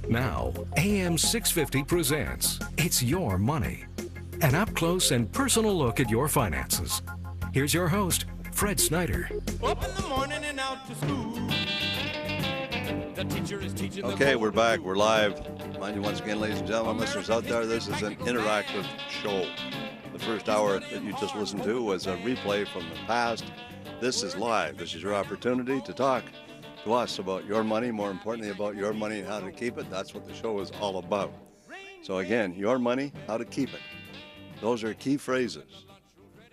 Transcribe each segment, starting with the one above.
Now, AM 650 presents It's Your Money, an up-close and personal look at your finances. Here's your host, Fred Snyder. Up in the morning and out to school. The teacher is teaching. Okay, we're back. We're live. Mind you, once again, ladies and gentlemen, listeners out there, this is an interactive show. The first hour that you just listened to was a replay from the past. This is live. This is your opportunity to talk to us about your money, more importantly about your money and how to keep it. That's what the show is all about. So again, your money, how to keep it. Those are key phrases.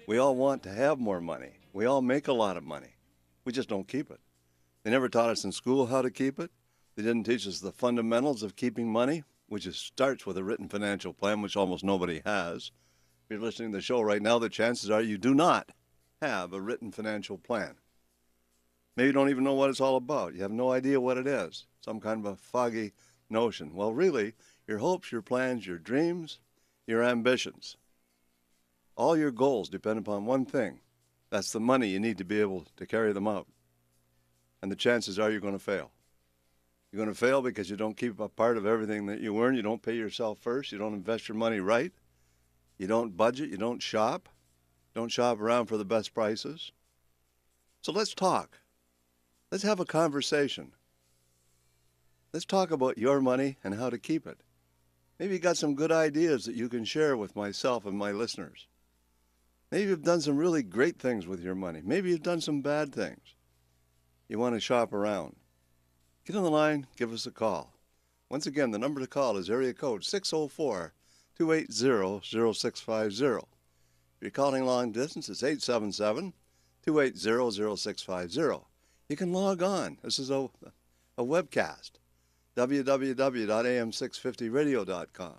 We all want to have more money. We all make a lot of money. We just don't keep it. They never taught us in school how to keep it. They didn't teach us the fundamentals of keeping money, which starts with a written financial plan, which almost nobody has. If you're listening to the show right now, the chances are you do not have a written financial plan. Maybe you don't even know what it's all about. You have no idea what it is. Some kind of a foggy notion. Well, really, your hopes, your plans, your dreams, your ambitions, all your goals depend upon one thing. That's the money you need to be able to carry them out. And the chances are you're going to fail. You're going to fail because you don't keep a part of everything that you earn. You don't pay yourself first. You don't invest your money right. You don't budget. You don't shop. Don't shop around for the best prices. So let's talk. Let's have a conversation. Let's talk about your money and how to keep it. Maybe you got some good ideas that you can share with myself and my listeners. Maybe you've done some really great things with your money. Maybe you've done some bad things. You want to shop around. Get on the line, give us a call. Once again, the number to call is area code 604-280-0650. If you're calling long distance, it's 877-280-0650. You can log on. This is a webcast, www.am650radio.com.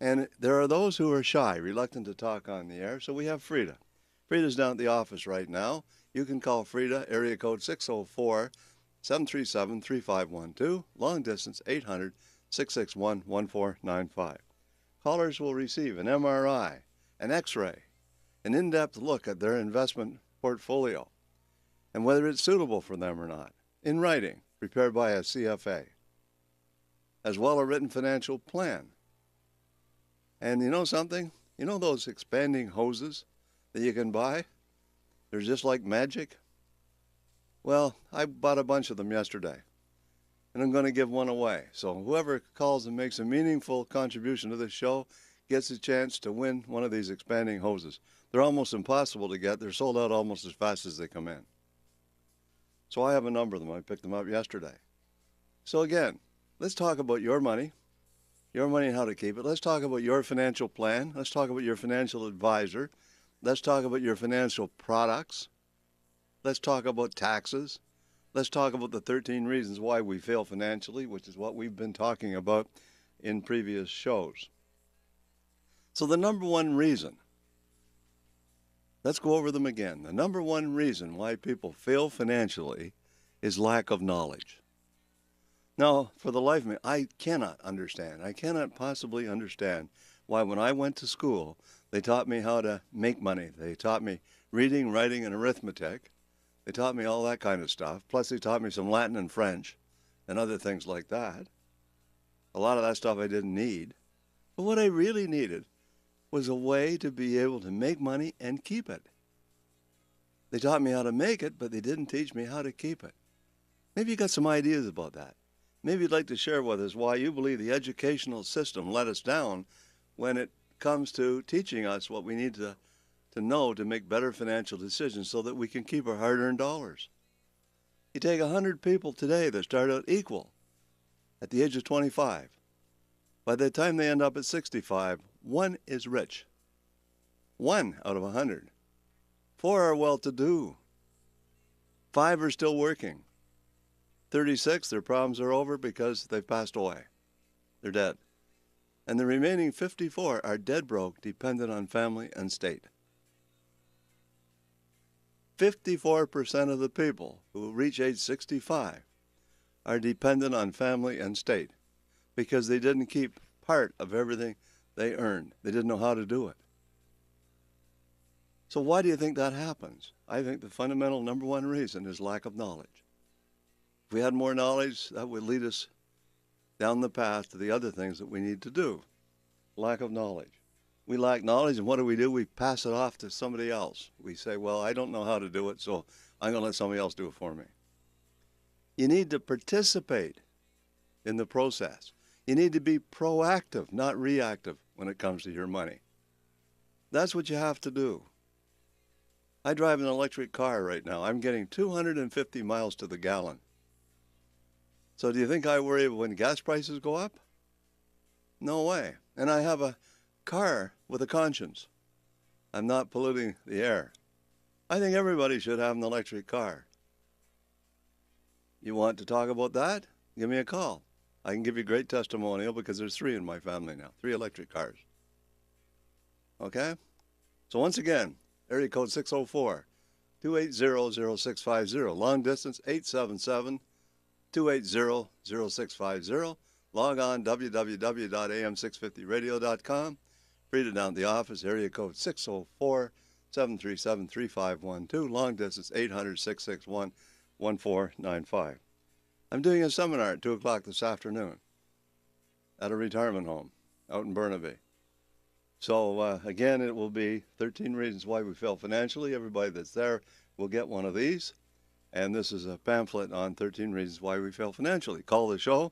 And there are those who are shy, reluctant to talk on the air, so we have Frida. Frida's down at the office right now. You can call Frida, area code 604-737-3512, long distance 800-661-1495. Callers will receive an MRI, an X-ray, an in-depth look at their investment portfolio, and whether it's suitable for them or not, in writing, prepared by a CFA, as well a written financial plan. And you know something? You know those expanding hoses that you can buy? They're just like magic. Well, I bought a bunch of them yesterday, and I'm going to give one away. So whoever calls and makes a meaningful contribution to this show gets a chance to win one of these expanding hoses. They're almost impossible to get. They're sold out almost as fast as they come in. So I have a number of them. I picked them up yesterday. So again, let's talk about your money and how to keep it. Let's talk about your financial plan. Let's talk about your financial advisor. Let's talk about your financial products. Let's talk about taxes. Let's talk about the 13 reasons why we fail financially, which is what we've been talking about in previous shows. So the number one reason, let's go over them again. The number one reason why people fail financially is lack of knowledge. Now, for the life of me, I cannot understand. I cannot possibly understand why when I went to school, they taught me how to make money. They taught me reading, writing, and arithmetic. They taught me all that kind of stuff. Plus, they taught me some Latin and French and other things like that. A lot of that stuff I didn't need. But what I really needed was a way to be able to make money and keep it. They taught me how to make it, but they didn't teach me how to keep it. Maybe you got some ideas about that. Maybe you'd like to share with us why you believe the educational system let us down when it comes to teaching us what we need to know to make better financial decisions so that we can keep our hard-earned dollars. You take 100 people today that start out equal at the age of 25. By the time they end up at 65, one is rich. 1 out of 100. 4 are well-to-do. 5 are still working. 36, their problems are over because they've passed away. They're dead. And the remaining 54 are dead broke, dependent on family and state. 54% of the people who reach age 65 are dependent on family and state because they didn't keep part of everything they earned. They didn't know how to do it. So why do you think that happens? I think the fundamental number one reason is lack of knowledge. If we had more knowledge, that would lead us down the path to the other things that we need to do. Lack of knowledge. We lack knowledge, and what do? We pass it off to somebody else. We say, well, I don't know how to do it, so I'm going to let somebody else do it for me. You need to participate in the process. You need to be proactive, not reactive when it comes to your money. That's what you have to do. I drive an electric car right now. I'm getting 250 miles to the gallon. So do you think I worry when gas prices go up? No way. And I have a car with a conscience. I'm not polluting the air. I think everybody should have an electric car. You want to talk about that? Give me a call. I can give you a great testimonial because there's 3 in my family now, 3 electric cars. Okay? So once again, area code 604-280-0650. Long distance 877-280-0650. Log on www.am650radio.com. Frida down at the office, area code 604-737-3512. Long distance 800-661-1495. I'm doing a seminar at 2 o'clock this afternoon at a retirement home out in Burnaby. So again, it will be 13 reasons why we fail financially. Everybody that's there will get one of these. And this is a pamphlet on 13 reasons why we fail financially. Call the show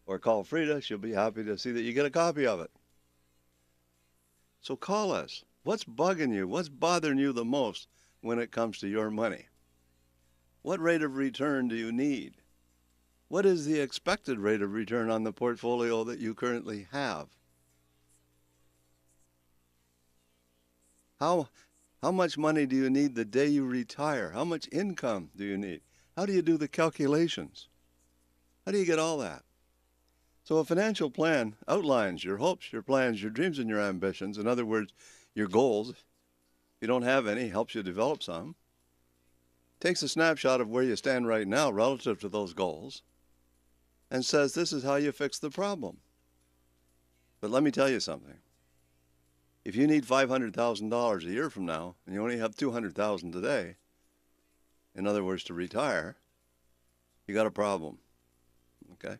or call Frida. She'll be happy to see that you get a copy of it. So call us. What's bugging you? What's bothering you the most when it comes to your money? What rate of return do you need? What is the expected rate of return on the portfolio that you currently have? How much money do you need the day you retire? How much income do you need? How do you do the calculations? How do you get all that? So a financial plan outlines your hopes, your plans, your dreams, and your ambitions. In other words, your goals. If you don't have any, helps you develop some. Takes a snapshot of where you stand right now relative to those goals and says this is how you fix the problem. But let me tell you something. If you need $500,000 a year from now and you only have $200,000 today, in other words, to retire, you got a problem. Okay?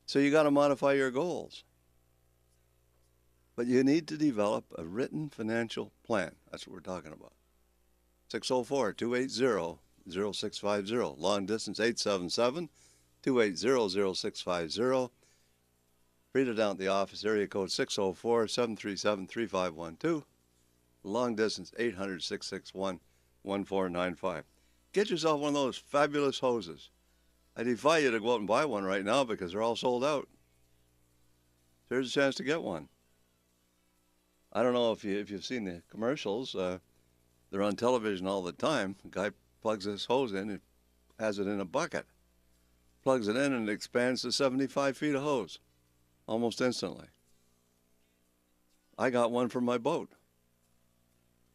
So you got to modify your goals. But you need to develop a written financial plan. That's what we're talking about. 604-280-0650. Long distance 877-280-0650. Frida down at the office, area code 604-737-3512. Long distance 800-661-1495. Get yourself one of those fabulous hoses. I defy you to go out and buy one right now because they're all sold out. So here's a chance to get one. I don't know if you've seen the commercials. They're on television all the time. The guy plugs his hose in and has it in a bucket. Plugs it in and it expands to 75 feet of hose almost instantly. I got one for my boat.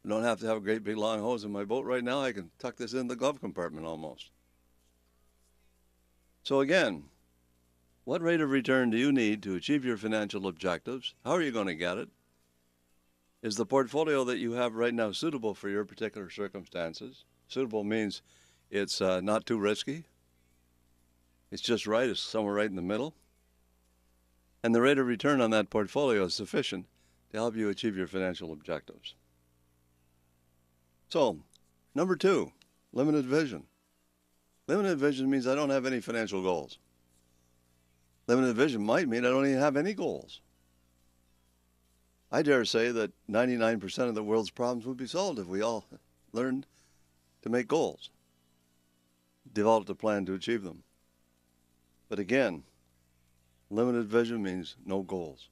I don't have to have a great big long hose in my boat right now. I can tuck this in the glove compartment almost. So again, what rate of return do you need to achieve your financial objectives? How are you going to get it? Is the portfolio that you have right now suitable for your particular circumstances? Suitable means it's not too risky. It's just right. It's somewhere right in the middle. And the rate of return on that portfolio is sufficient to help you achieve your financial objectives. So, number 2, limited vision. Limited vision means I don't have any financial goals. Limited vision might mean I don't even have any goals. I dare say that 99% of the world's problems would be solved if we all learned to make goals, developed a plan to achieve them. But again, limited vision means no goals.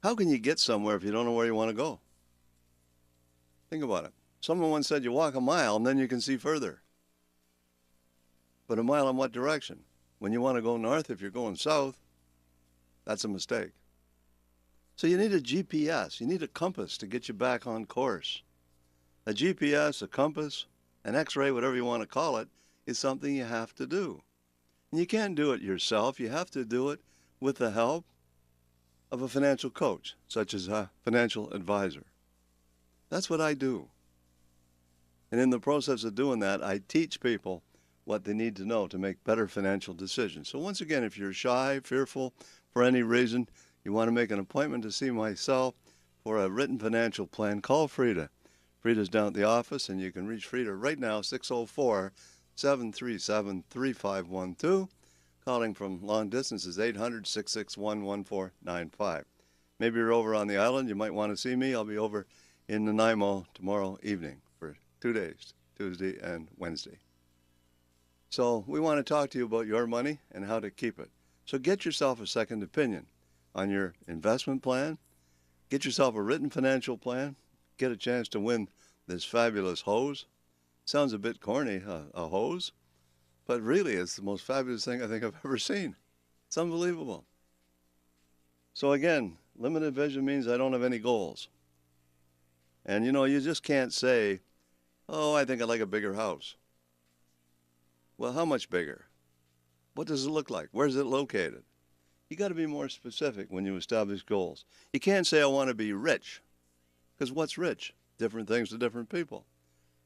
How can you get somewhere if you don't know where you want to go? Think about it. Someone once said you walk a mile and then you can see further. But a mile in what direction? When you want to go north, if you're going south, that's a mistake. So you need a GPS. You need a compass to get you back on course. A GPS, a compass, an X-ray, whatever you want to call it, is something you have to do. And you can't do it yourself. You have to do it with the help of a financial coach, such as a financial advisor. That's what I do. And in the process of doing that, I teach people what they need to know to make better financial decisions. So once again, if you're shy, fearful for any reason, you want to make an appointment to see myself for a written financial plan, call Frida. Frida's down at the office, and you can reach Frida right now, 604-737-3512. Calling from long distance is 800-661-1495. Maybe you're over on the island. You might want to see me. I'll be over in Nanaimo tomorrow evening for 2 days, Tuesday and Wednesday. So we want to talk to you about your money and how to keep it. So get yourself a second opinion on your investment plan. Get yourself a written financial plan. Get a chance to win this fabulous hose. Sounds a bit corny, a hose, but really it's the most fabulous thing I think I've ever seen. It's unbelievable. So again, limited vision means I don't have any goals. And you just can't say, oh, I think I'd like a bigger house. Well, how much bigger? What does it look like? Where's it located? You got to be more specific when you establish goals. You can't say I want to be rich, because what's rich? Different things to different people.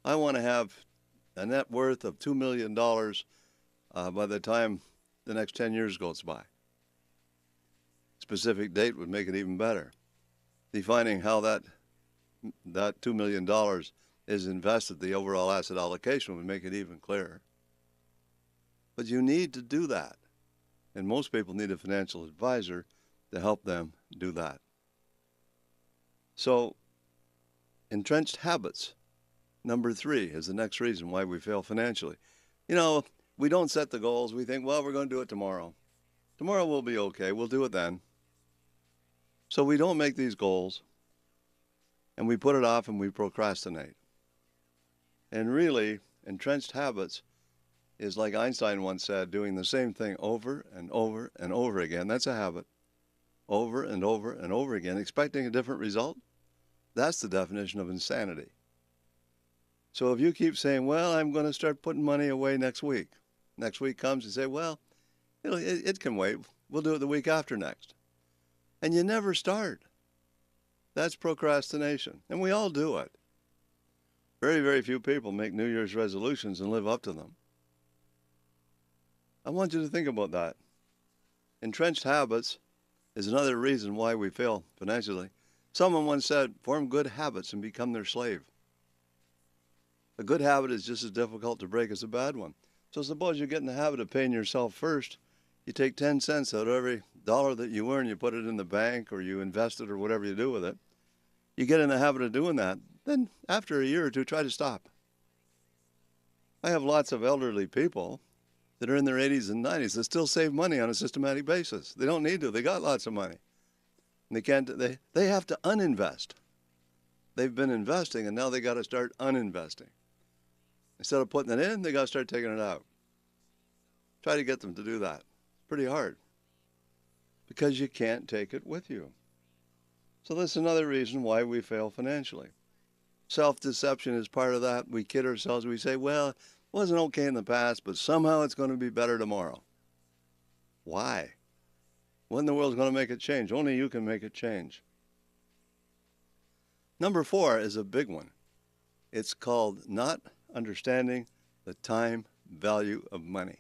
I want to have a net worth of $2 million by the time the next 10 years goes by. Specific date would make it even better. Defining how that $2 million is invested, the overall asset allocation would make it even clearer. But you need to do that. And most people need a financial advisor to help them do that. So, entrenched habits, number 3, is the next reason why we fail financially. We don't set the goals. We think, well, we're going to do it tomorrow. Tomorrow will be okay. We'll do it then. So we don't make these goals, and we put it off and we procrastinate. And really, entrenched habits is like Einstein once said, doing the same thing over and over and over again. That's a habit. Over and over and over again, expecting a different result. That's the definition of insanity. So if you keep saying, well, I'm going to start putting money away next week. Next week comes and say, well, it can wait. We'll do it the week after next. And you never start. That's procrastination. And we all do it. Very, very few people make New Year's resolutions and live up to them. I want you to think about that. Entrenched habits is another reason why we fail financially. Someone once said, form good habits and become their slave. A good habit is just as difficult to break as a bad one. So suppose you get in the habit of paying yourself first. You take 10 cents out of every dollar that you earn, you put it in the bank or you invest it or whatever you do with it. You get in the habit of doing that. Then after a year or two, try to stop. I have lots of elderly people that are in their 80s and 90s that still save money on a systematic basis. They don't need to. They got lots of money. And they can't. They have to uninvest. They've been investing, and now they got to start uninvesting. Instead of putting it in, they got to start taking it out. Try to get them to do that. It's pretty hard because you can't take it with you. So that's another reason why we fail financially. Self-deception is part of that. We kid ourselves. We say, well, it wasn't okay in the past, but somehow it's going to be better tomorrow. Why? What in the world is going to make it change? Only you can make it change. Number 4 is a big one. It's called not understanding the time value of money.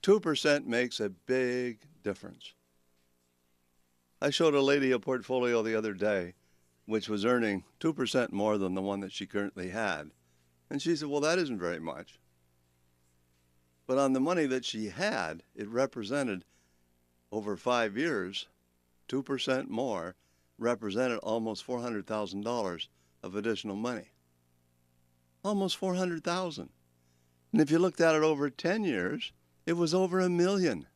2% makes a big difference. I showed a lady a portfolio the other day which was earning 2% more than the one that she currently had. And she said, well, that isn't very much. But on the money that she had, it represented over 5 years, 2% more, represented almost $400,000 of additional money. Almost $400,000. And if you looked at it over 10 years, it was over $1 million.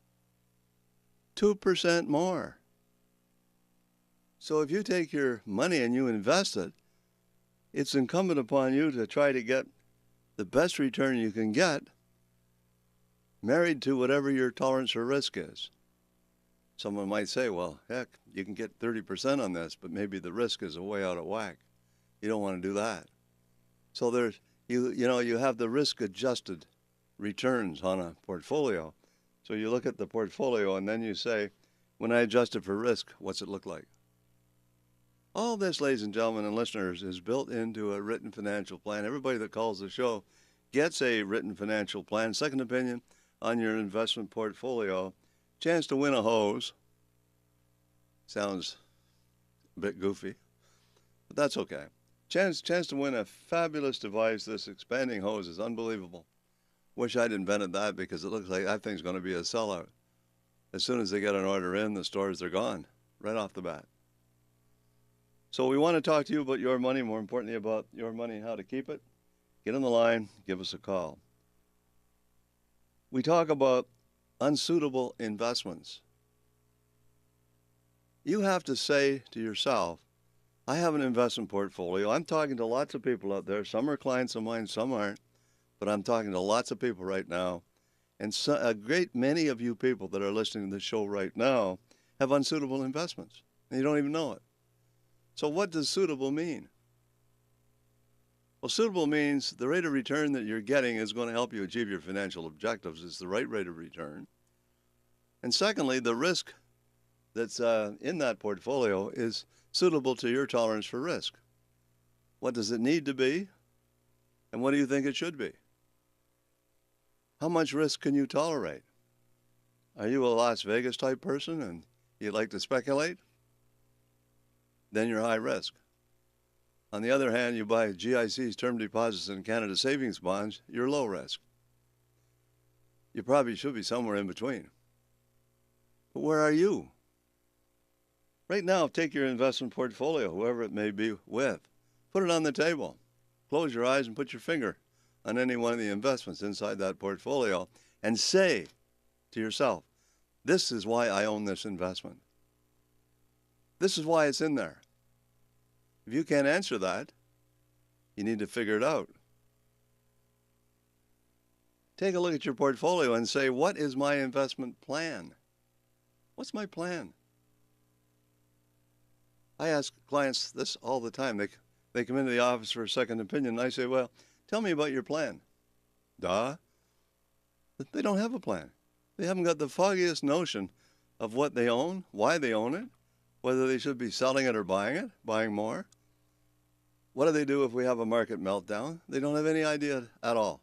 2% more. So if you take your money and you invest it, it's incumbent upon you to try to get the best return you can get, married to whatever your tolerance for risk is. Someone might say, well, heck, you can get 30% on this, but maybe the risk is way out of whack. You don't want to do that. So there's, you have the risk-adjusted returns on a portfolio. So you look at the portfolio and then you say, when I adjust it for risk, what's it look like? All this, ladies and gentlemen and listeners, is built into a written financial plan. Everybody that calls the show gets a written financial plan, second opinion on your investment portfolio, chance to win a hose. Sounds a bit goofy, but that's okay. Chance to win a fabulous device. This expanding hose is unbelievable. Wish I'd invented that, because it looks like that thing's going to be a sellout. As soon as they get an order in, the stores are gone right off the bat. So we want to talk to you about your money, more importantly about your money and how to keep it. Get on the line, give us a call. We talk about unsuitable investments. You have to say to yourself, I have an investment portfolio. I'm talking to lots of people out there. Some are clients of mine, some aren't. But I'm talking to lots of people right now. And a great many of you people that are listening to this show right now have unsuitable investments, and you don't even know it. So what does suitable mean? Well, suitable means the rate of return that you're getting is going to help you achieve your financial objectives. It's the right rate of return. And secondly, the risk that's in that portfolio is suitable to your tolerance for risk. What does it need to be? And what do you think it should be? How much risk can you tolerate? Are you a Las Vegas type person and you like to speculate? Then you're high risk. On the other hand, you buy GICs, term deposits, and Canada savings bonds, you're low risk. You probably should be somewhere in between. But where are you? Right now, take your investment portfolio, whoever it may be with, put it on the table. Close your eyes and put your finger on any one of the investments inside that portfolio and say to yourself, this is why I own this investment. This is why it's in there. If you can't answer that, you need to figure it out. Take a look at your portfolio and say, what is my investment plan? What's my plan? I ask clients this all the time. They come into the office for a second opinion, and I say, well, tell me about your plan. Duh. They don't have a plan. They haven't got the foggiest notion of what they own, why they own it, whether they should be selling it or buying more. What do they do if we have a market meltdown? They don't have any idea at all.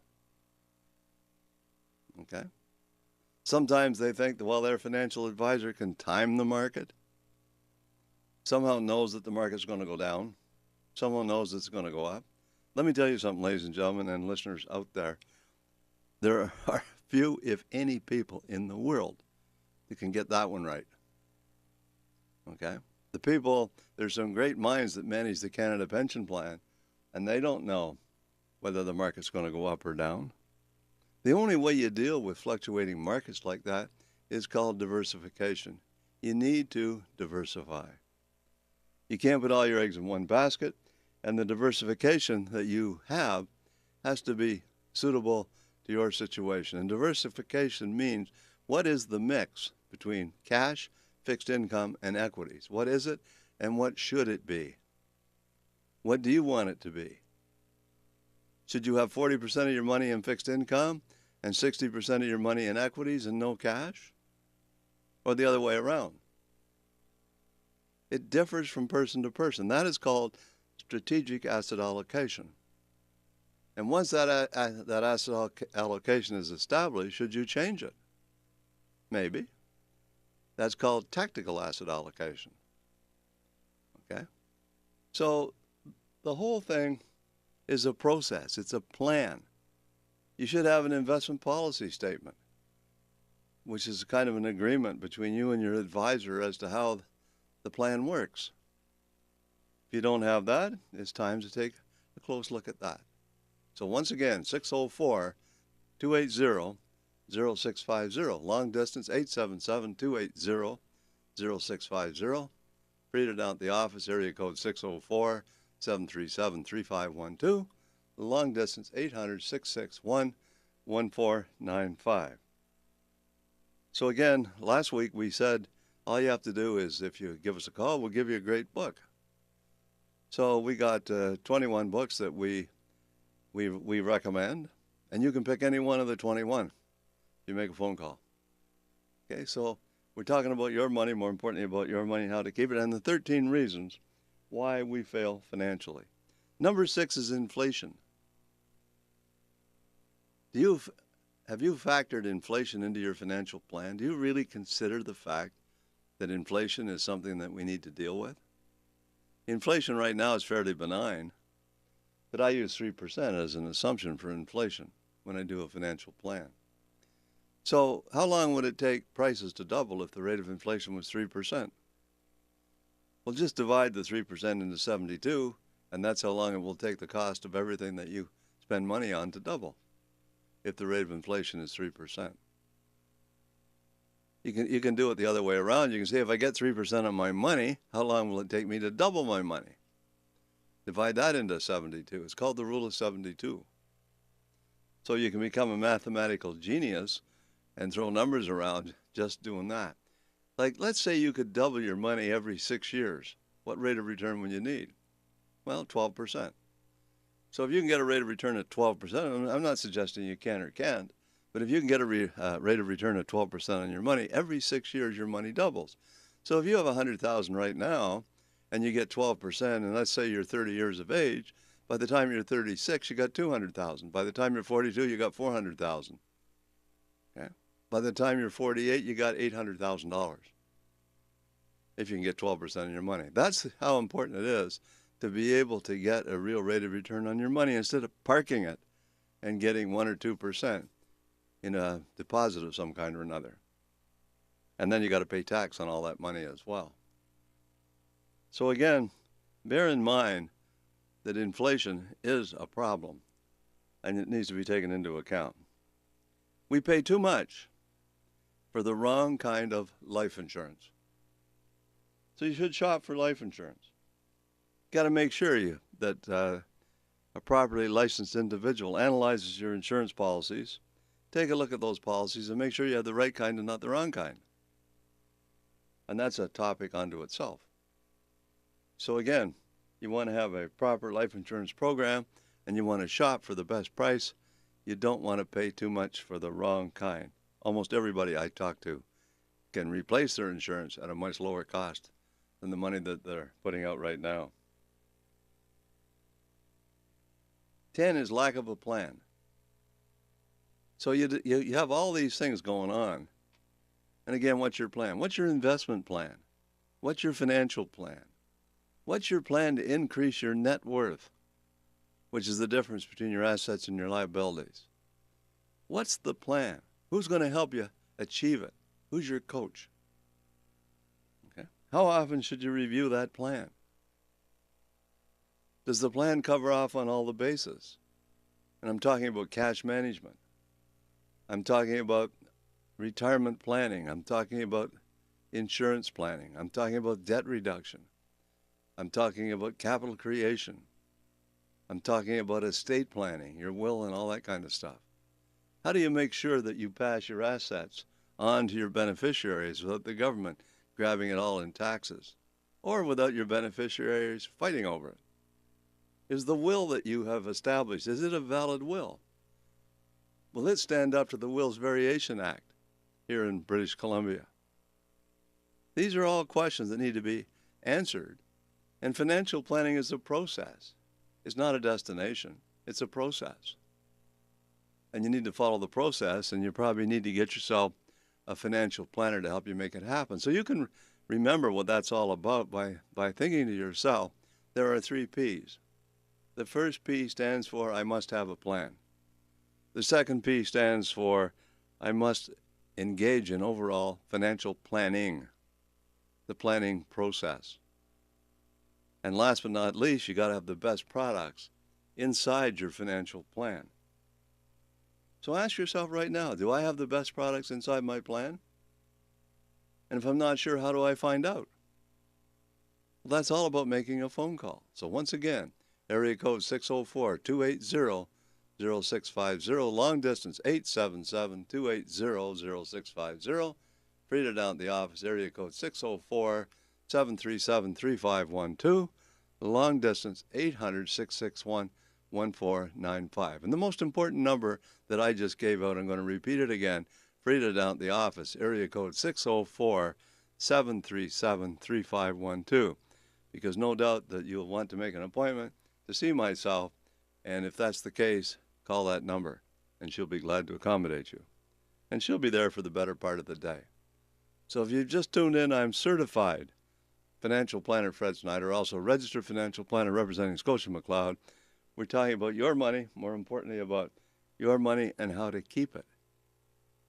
Okay? Sometimes they think that, well, their financial advisor can time the market, somehow knows that the market's going to go down, someone knows it's going to go up. Let me tell you something, ladies and gentlemen and listeners out there. There are few, if any, people in the world that can get that one right. Okay? The people, there's some great minds that manage the Canada Pension Plan, and they don't know whether the market's going to go up or down. The only way you deal with fluctuating markets like that is called diversification. You need to diversify. You can't put all your eggs in one basket, and the diversification that you have has to be suitable to your situation. And diversification means, what is the mix between cash, fixed income, and equities? What is it, and what should it be? What do you want it to be? Should you have 40% of your money in fixed income and 60% of your money in equities and no cash? Or the other way around? It differs from person to person. That is called strategic asset allocation. And once that asset allocation is established, should you change it? Maybe. That's called tactical asset allocation. Okay? So the whole thing is a process. It's a plan. You should have an investment policy statement, which is kind of an agreement between you and your advisor as to how the plan works. If you don't have that, it's time to take a close look at that. So once again, 604-280-0650. Long distance, 877-280-0650. Free to down at the office, area code 604-737-3512. Long distance, 800-661-1495. So again, last week we said all you have to do is, if you give us a call, we'll give you a great book. So we got 21 books that we recommend, and you can pick any one of the 21 if you make a phone call. Okay, so we're talking about your money, more importantly about your money, how to keep it, and the 13 reasons why we fail financially. Number 6 is inflation. Have you factored inflation into your financial plan? Do you really consider the fact that inflation is something that we need to deal with? Inflation right now is fairly benign, but I use 3% as an assumption for inflation when I do a financial plan. So how long would it take prices to double if the rate of inflation was 3%? Well, just divide the 3% into 72, and that's how long it will take the cost of everything that you spend money on to double if the rate of inflation is 3%. You can do it the other way around. You can say, if I get 3% on my money, how long will it take me to double my money? Divide that into 72. It's called the rule of 72. So you can become a mathematical genius and throw numbers around just doing that. Like, let's say you could double your money every 6 years. What rate of return would you need? Well, 12%. So if you can get a rate of return at 12%, I'm not suggesting you can or can't, but if you can get a rate of return at 12% on your money, every 6 years your money doubles. So if you have $100,000 right now and you get 12%, and let's say you're 30 years of age, by the time you're 36, you got 200,000. By the time you're 42, you got 400,000. Okay? By the time you're 48, you got $800,000. If you can get 12% of your money. That's how important it is to be able to get a real rate of return on your money instead of parking it and getting 1 or 2% in a deposit of some kind or another. And then you got to pay tax on all that money as well. So again, bear in mind that inflation is a problem and it needs to be taken into account. We pay too much for the wrong kind of life insurance. So you should shop for life insurance. Got to make sure that a properly licensed individual analyzes your insurance policies. Take a look at those policies and make sure you have the right kind and not the wrong kind. And that's a topic unto itself. So again, you want to have a proper life insurance program and you want to shop for the best price. You don't want to pay too much for the wrong kind. Almost everybody I talk to can replace their insurance at a much lower cost than the money that they're putting out right now. 10 is lack of a plan. So you have all these things going on. And again, what's your plan? What's your investment plan? What's your financial plan? What's your plan to increase your net worth, which is the difference between your assets and your liabilities? What's the plan? Who's going to help you achieve it? Who's your coach? Okay. How often should you review that plan? Does the plan cover off on all the bases? And I'm talking about cash management. I'm talking about retirement planning. I'm talking about insurance planning. I'm talking about debt reduction. I'm talking about capital creation. I'm talking about estate planning, your will and all that kind of stuff. How do you make sure that you pass your assets on to your beneficiaries without the government grabbing it all in taxes, or without your beneficiaries fighting over it? Is the will that you have established, is it a valid will? Will it stand up to the Wills Variation Act here in British Columbia? These are all questions that need to be answered. And financial planning is a process. It's not a destination. It's a process. And you need to follow the process, and you probably need to get yourself a financial planner to help you make it happen. So you can remember what that's all about by thinking to yourself, there are 3 P's. The first P stands for I must have a plan. The second P stands for I must engage in overall financial planning, the planning process. And last but not least, you got to have the best products inside your financial plan. So ask yourself right now, do I have the best products inside my plan? And if I'm not sure, how do I find out? Well, that's all about making a phone call. So once again, area code 604-280-0650, long distance 877-280-0650. Frida down at the office, area code 604-737-3512, long distance 800-661-1495. And the most important number that I just gave out, I'm going to repeat it again, Frida down at the office, area code 604-737-3512, because no doubt that you'll want to make an appointment to see myself, and if that's the case, call that number. and she'll be glad to accommodate you. And she'll be there for the better part of the day. So if you've just tuned in, I'm certified financial planner Fred Snyder, also registered financial planner representing Scotia McLeod. We're talking about your money, more importantly about your money and how to keep it.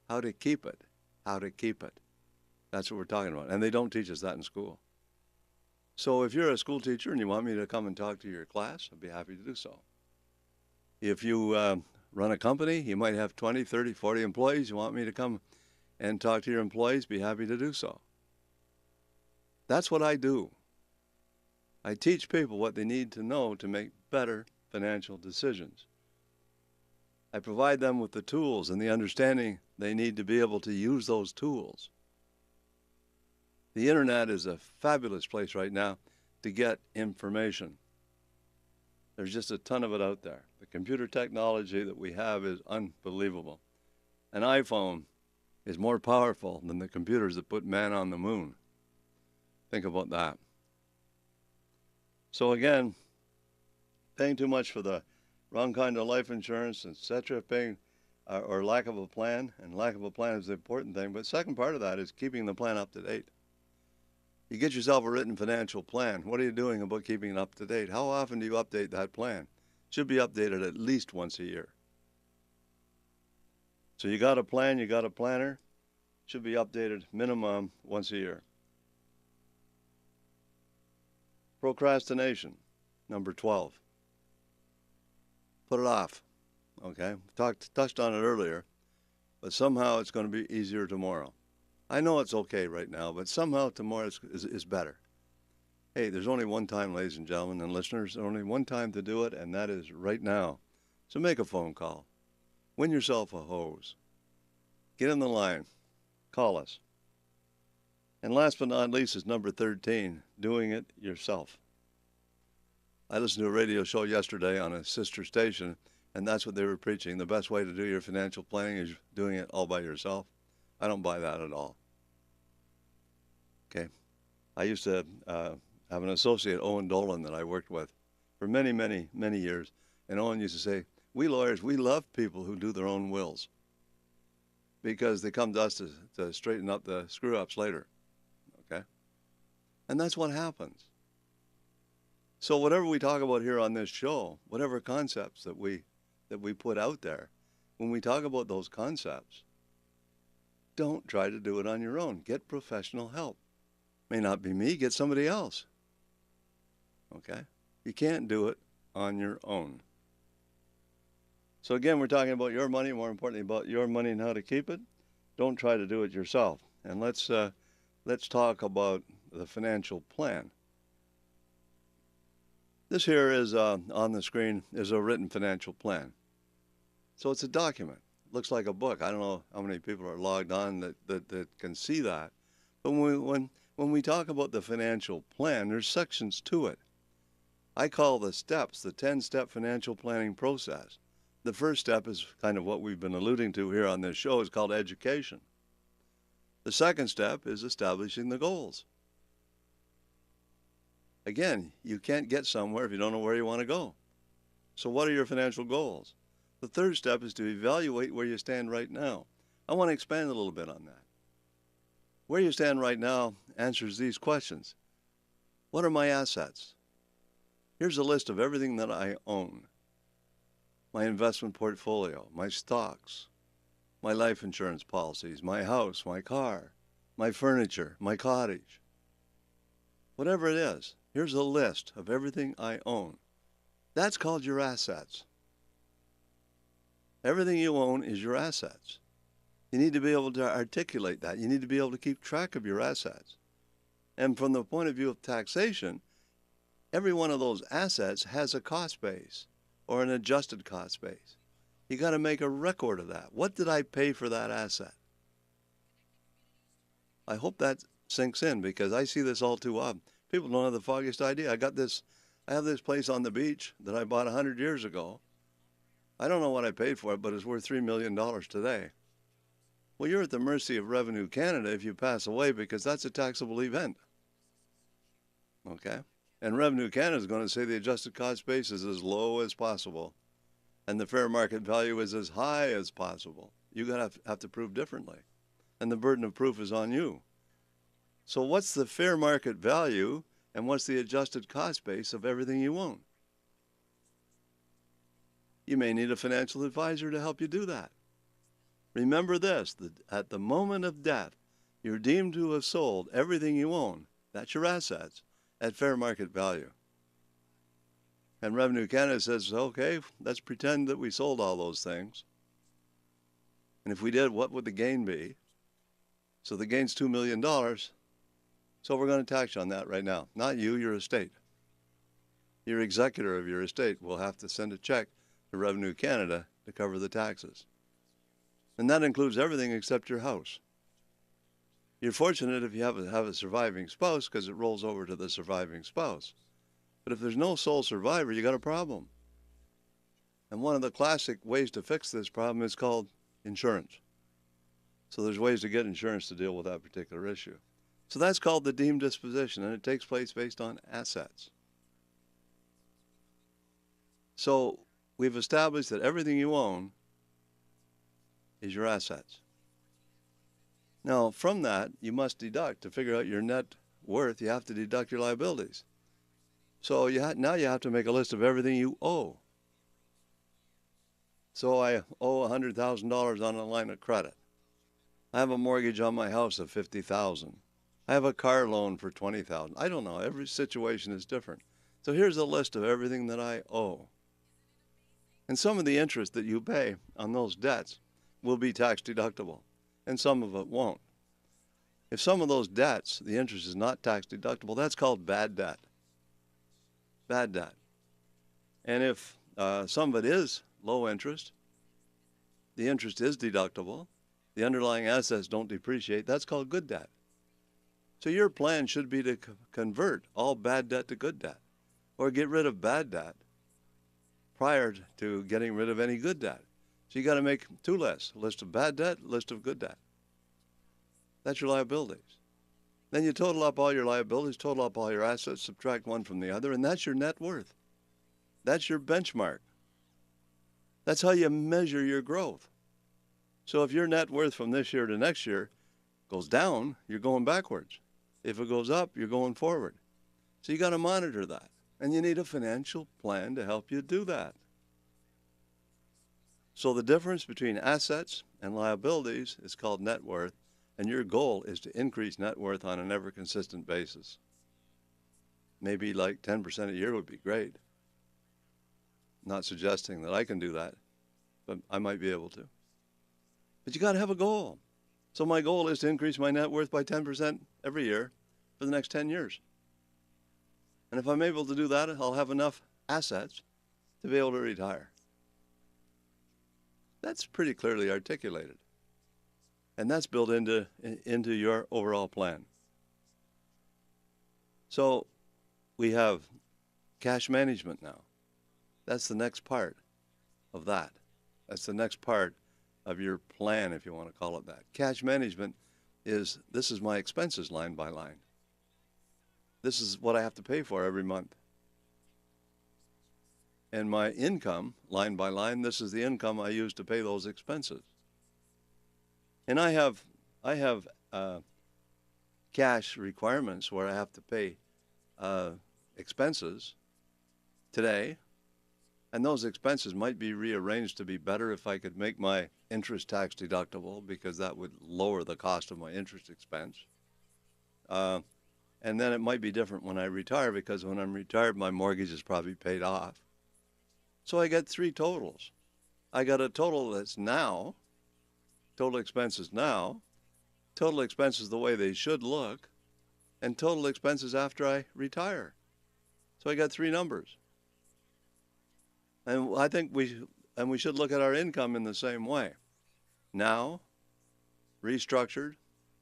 How to keep it. How to keep it. That's what we're talking about. And they don't teach us that in school. So if you're a school teacher and you want me to come and talk to your class, I'd be happy to do so. If you run a company, you might have 20, 30, 40 employees. You want me to come and talk to your employees, be happy to do so. That's what I do. I teach people what they need to know to make better financial decisions. I provide them with the tools and the understanding they need to be able to use those tools. The internet is a fabulous place right now to get information. There's just a ton of it out there. The computer technology that we have is unbelievable. An iPhone is more powerful than the computers that put man on the moon. Think about that. So again, paying too much for the wrong kind of life insurance, etc., paying or lack of a plan, and lack of a plan is the important thing. But second part of that is keeping the plan up to date. You get yourself a written financial plan. What are you doing about keeping it up to date? How often do you update that plan? It should be updated at least once a year. So you got a plan, you got a planner, should be updated minimum once a year. Procrastination, number 12. Put it off, okay? Touched on it earlier, but somehow it's going to be easier tomorrow. I know it's okay right now, but somehow tomorrow is better. Hey, there's only one time, ladies and gentlemen and listeners, there's only one time to do it, and that is right now. So make a phone call. Win yourself a hose. Get in the line. Call us. And last but not least is number 13, doing it yourself. I listened to a radio show yesterday on a sister station, and that's what they were preaching. The best way to do your financial planning is doing it all by yourself. I don't buy that at all. Okay. I used to have an associate, Owen Dolan, that I worked with for many, many, many years. And Owen used to say, we lawyers, we love people who do their own wills because they come to us to straighten up the screw-ups later. Okay? And that's what happens. So whatever we talk about here on this show, whatever concepts that we put out there, when we talk about those concepts, don't try to do it on your own. Get professional help. May not be me, get somebody else. Okay? You can't do it on your own. So again, we're talking about your money, more importantly about your money and how to keep it. Don't try to do it yourself. And let's talk about the financial plan. This here is on the screen is a written financial plan. So it's a document. Looks like a book. I don't know how many people are logged on that can see that. But when we talk about the financial plan, there's sections to it. I call the steps the 10-step financial planning process. The first step is kind of what we've been alluding to here on this show. Is called education. The second step is establishing the goals. Again, you can't get somewhere if you don't know where you want to go. So what are your financial goals? The third step is to evaluate where you stand right now. I want to expand a little bit on that. Where you stand right now answers these questions. What are my assets? Here's a list of everything that I own. My investment portfolio, my stocks, my life insurance policies, my house, my car, my furniture, my cottage. Whatever it is, here's a list of everything I own. That's called your assets. Everything you own is your assets. You need to be able to articulate that. You need to be able to keep track of your assets. And from the point of view of taxation, every one of those assets has a cost base or an adjusted cost base. You got to make a record of that. What did I pay for that asset? I hope that sinks in because I see this all too often. People don't have the foggiest idea. I have this place on the beach that I bought 100 years ago. I don't know what I paid for it, but it's worth $3 million today. Well, you're at the mercy of Revenue Canada if you pass away because that's a taxable event. Okay? And Revenue Canada is going to say the adjusted cost base is as low as possible. and the fair market value is as high as possible, you're going to have to prove differently. And the burden of proof is on you. So what's the fair market value and what's the adjusted cost base of everything you own? You may need a financial advisor to help you do that. Remember this, that at the moment of death, you're deemed to have sold everything you own, that's your assets, at fair market value. And Revenue Canada says, okay, let's pretend that we sold all those things. And if we did, what would the gain be? So the gain's $2 million. So we're going to tax you on that right now. Not you, your estate. Your executor of your estate will have to send a check to Revenue Canada to cover the taxes. And that includes everything except your house. You're fortunate if you have a surviving spouse because it rolls over to the surviving spouse. But if there's no sole survivor, you got a problem. And one of the classic ways to fix this problem is called insurance. So there's ways to get insurance to deal with that particular issue. So that's called the deemed disposition, and it takes place based on assets. So we've established that everything you own is your assets. Now, from that, you must deduct. To figure out your net worth, you have to deduct your liabilities. So now you have to make a list of everything you owe. So I owe $100,000 on a line of credit. I have a mortgage on my house of $50,000. I have a car loan for $20,000. I don't know. Every situation is different. So here's a list of everything that I owe. And some of the interest that you pay on those debts will be tax deductible, and some of it won't. If some of those debts, the interest is not tax deductible, that's called bad debt. Bad debt. And if some of it is low interest, the interest is deductible, the underlying assets don't depreciate, that's called good debt. So your plan should be to convert all bad debt to good debt, or get rid of bad debt prior to getting rid of any good debt. So you got to make two lists, a list of bad debt, a list of good debt. That's your liabilities. Then you total up all your liabilities, total up all your assets, subtract one from the other, and that's your net worth. That's your benchmark. That's how you measure your growth. So if your net worth from this year to next year goes down, you're going backwards. If it goes up, you're going forward. So you got to monitor that. And you need a financial plan to help you do that. So the difference between assets and liabilities is called net worth, and your goal is to increase net worth on an ever-consistent basis. Maybe like 10% a year would be great. Not suggesting that I can do that, but I might be able to. But you got to have a goal. So my goal is to increase my net worth by 10% every year for the next 10 years. And if I'm able to do that, I'll have enough assets to be able to retire. That's pretty clearly articulated. And that's built into your overall plan. So we have cash management now. That's the next part of that. That's the next part of your plan, if you want to call it that. Cash management is, this is my expenses line by line. This is what I have to pay for every month. And my income, line by line, this is the income I use to pay those expenses. And I have cash requirements where I have to pay expenses today, and those expenses might be rearranged to be better if I could make my interest tax deductible, because that would lower the cost of my interest expense. And then it might be different when I retire, because when I'm retired, my mortgage is probably paid off. So I get three totals. I got a total that's now, total expenses now, total expenses the way they should look, and total expenses after I retire. So I got three numbers. And I think we should look at our income in the same way. Now, restructured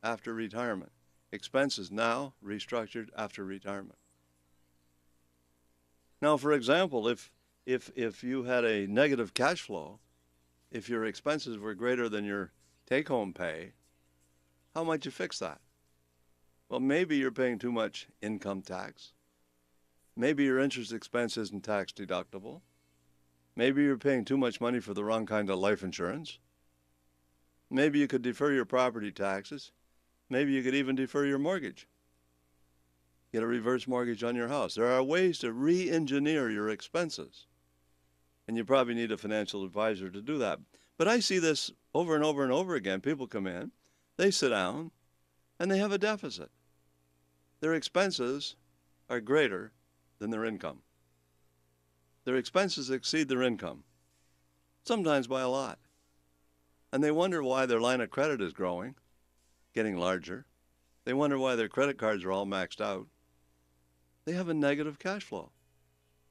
after retirement. Expenses now, restructured after retirement. Now, for example, if you had a negative cash flow, if your expenses were greater than your take-home pay, how might you fix that? Well, maybe you're paying too much income tax. Maybe your interest expense isn't tax deductible. Maybe you're paying too much money for the wrong kind of life insurance. Maybe you could defer your property taxes. Maybe you could even defer your mortgage. Get a reverse mortgage on your house. There are ways to re-engineer your expenses. And you probably need a financial advisor to do that. But I see this over and over and over again. People come in, they sit down, and they have a deficit. Their expenses are greater than their income. Their expenses exceed their income, sometimes by a lot. And they wonder why their line of credit is growing, getting larger. They wonder why their credit cards are all maxed out. They have a negative cash flow.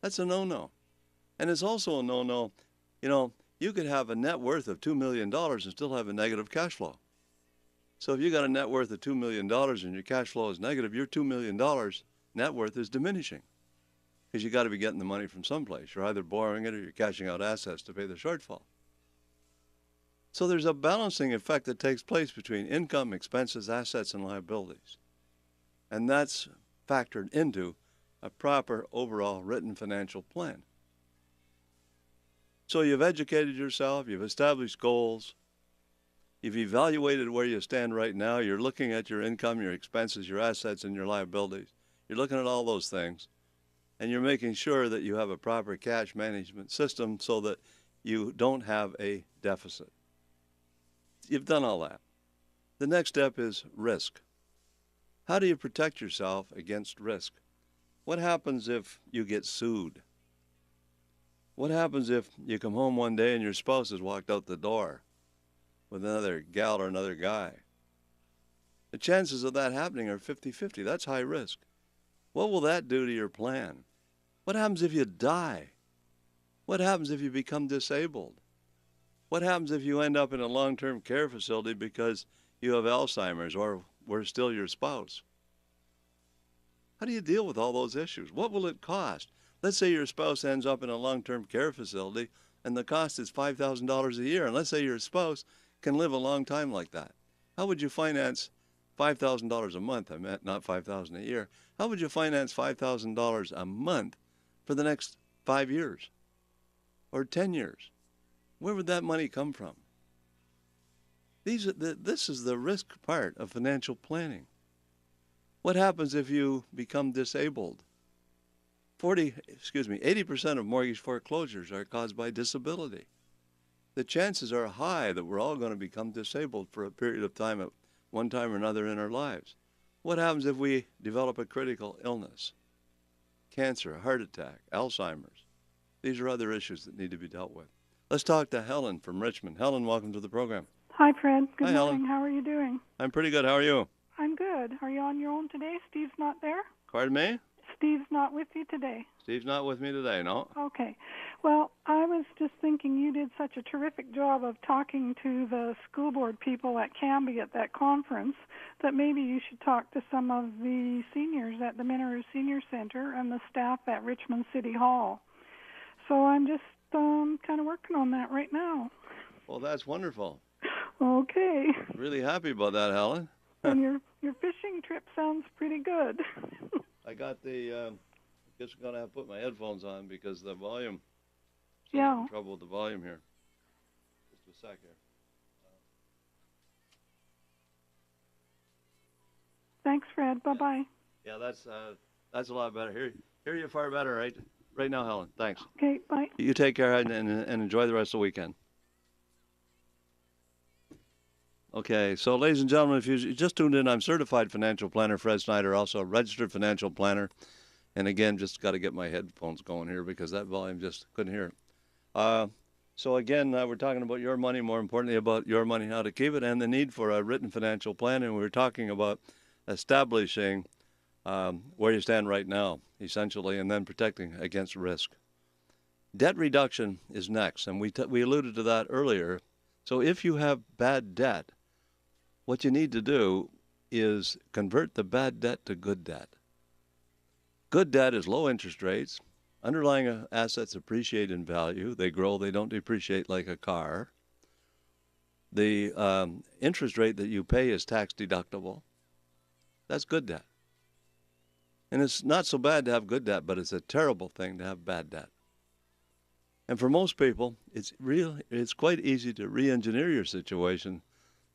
That's a no-no. And it's also a no-no. You know, you could have a net worth of $2 million and still have a negative cash flow. So if you got a net worth of $2 million and your cash flow is negative, your $2 million net worth is diminishing. Because you got to be getting the money from someplace. You're either borrowing it or you're cashing out assets to pay the shortfall. So there's a balancing effect that takes place between income, expenses, assets, and liabilities. And that's factored into a proper overall written financial plan. So you've educated yourself, you've established goals, you've evaluated where you stand right now, you're looking at your income, your expenses, your assets, and your liabilities. You're looking at all those things, and you're making sure that you have a proper cash management system so that you don't have a deficit. You've done all that. The next step is risk. How do you protect yourself against risk? What happens if you get sued? What happens if you come home one day and your spouse has walked out the door with another gal or another guy? The chances of that happening are 50-50. That's high risk. What will that do to your plan? What happens if you die? What happens if you become disabled? What happens if you end up in a long-term care facility because you have Alzheimer's or we're still your spouse? How do you deal with all those issues? What will it cost? Let's say your spouse ends up in a long-term care facility and the cost is $5,000 a year. And let's say your spouse can live a long time like that. How would you finance $5,000 a month? I meant not $5,000 a year. How would you finance $5,000 a month for the next 5 years or 10 years? Where would that money come from? This is the risk part of financial planning. What happens if you become disabled? 80% of mortgage foreclosures are caused by disability. The chances are high that we're all going to become disabled for a period of time at one time or another in our lives. What happens if we develop a critical illness? Cancer, heart attack, Alzheimer's. These are other issues that need to be dealt with. Let's talk to Helen from Richmond. Helen, welcome to the program. Hi, Fred. Good Hi, morning. Helen. How are you doing? I'm pretty good. How are you? I'm good. Are you on your own today? Steve's not there? Pardon me? Steve's not with you today. Steve's not with me today, no? Okay. Well, I was just thinking you did such a terrific job of talking to the school board people at Canby at that conference that maybe you should talk to some of the seniors at the Minoru Senior Center and the staff at Richmond City Hall. So I'm just kind of working on that right now. Well, that's wonderful. Okay. Really happy about that, Helen. And your fishing trip sounds pretty good. I got the, I guess I'm going to have to put my headphones on because the volume, Yeah. I'm having trouble with the volume here. Just a sec here. Thanks, Fred. Bye-bye. Yeah, that's a lot better. Hear you far better right now, Helen. Thanks. Okay, bye. You take care and enjoy the rest of the weekend. Okay, so ladies and gentlemen, if you just tuned in, I'm certified financial planner Fred Snyder, also a registered financial planner. And again, just got to get my headphones going here because that volume just couldn't hear it. So again, we're talking about your money, more importantly about your money, how to keep it, and the need for a written financial plan. And we're talking about establishing where you stand right now, essentially, and then protecting against risk. Debt reduction is next, and we alluded to that earlier. So if you have bad debt, what you need to do is convert the bad debt to good debt. Good debt is low interest rates. Underlying assets appreciate in value. They grow. They don't depreciate like a car. The interest rate that you pay is tax deductible. That's good debt. And it's not so bad to have good debt, but it's a terrible thing to have bad debt. And for most people, it's quite easy to re-engineer your situation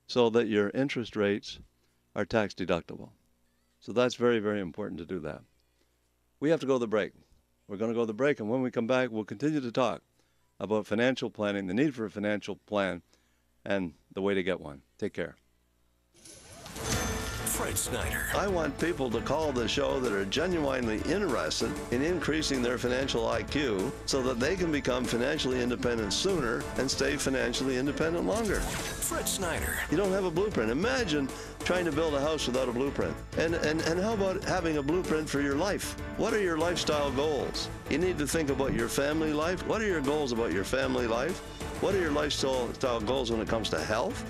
so that your interest rates are tax deductible. So that's very, very important to do that. We have to go to the break. We're going to go to the break, and when we come back, we'll continue to talk about financial planning, the need for a financial plan, and the way to get one. Take care. Fred Snyder. I want people to call the show that are genuinely interested in increasing their financial IQ so that they can become financially independent sooner and stay financially independent longer. Fred Snyder. You don't have a blueprint. Imagine trying to build a house without a blueprint. And how about having a blueprint for your life? What are your lifestyle goals? You need to think about your family life. What are your goals about your family life? What are your lifestyle goals when it comes to health?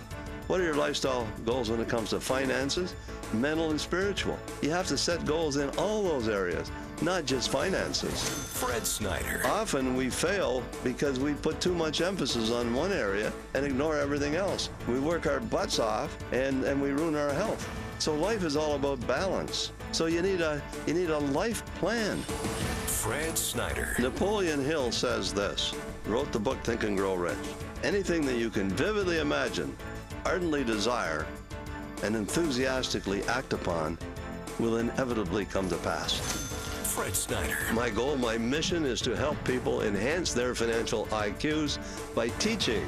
What are your lifestyle goals when it comes to finances, mental and spiritual? You have to set goals in all those areas, not just finances. Fred Snyder. Often we fail because we put too much emphasis on one area and ignore everything else. We work our butts off and we ruin our health. So life is all about balance. So you need a life plan. Fred Snyder. Napoleon Hill says this, wrote the book Think and Grow Rich. Anything that you can vividly imagine, ardently desire, and enthusiastically act upon will inevitably come to pass. Fred Snyder. My goal, my mission is to help people enhance their financial IQs by teaching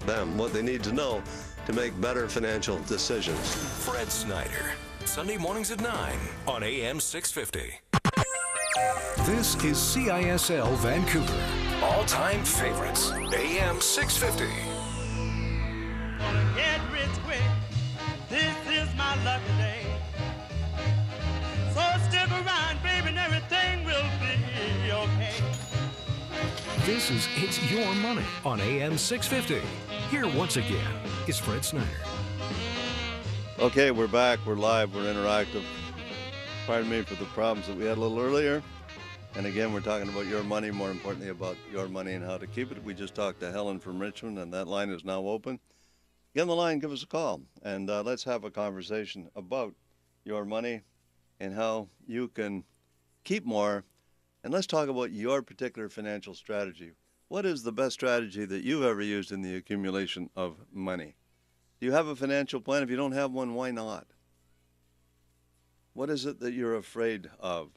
them what they need to know to make better financial decisions. Fred Snyder. Sunday mornings at 9 on AM 650. This is CISL Vancouver. All-time favorites. AM 650. Gonna get rich quick. This is my lucky day. So stick around, baby, and everything will be okay. This is It's Your Money on AM 650. Here once again is Fred Snyder. Okay, we're back. We're live. We're interactive. Pardon me for the problems that we had a little earlier. And again, we're talking about your money, more importantly about your money and how to keep it. We just talked to Helen from Richmond, and that line is now open. Get on the line, give us a call, and let's have a conversation about your money and how you can keep more. And let's talk about your particular financial strategy. What is the best strategy that you've ever used in the accumulation of money? Do you have a financial plan? If you don't have one, why not? What is it that you're afraid of?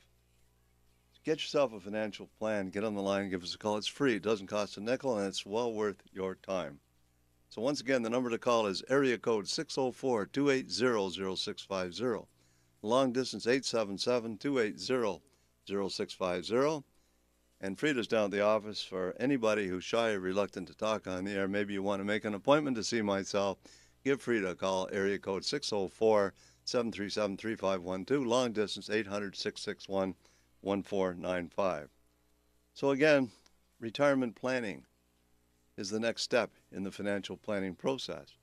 Get yourself a financial plan. Get on the line, give us a call. It's free. It doesn't cost a nickel, and it's well worth your time. So once again, the number to call is area code 604-280-0650. Long distance 877-280-0650. And Frida's down at the office for anybody who's shy or reluctant to talk on the air. Maybe you want to make an appointment to see myself. Give Frida a call, area code 604-737-3512. Long distance 800-661-1495. So again, retirement planning is the next step in the financial planning process.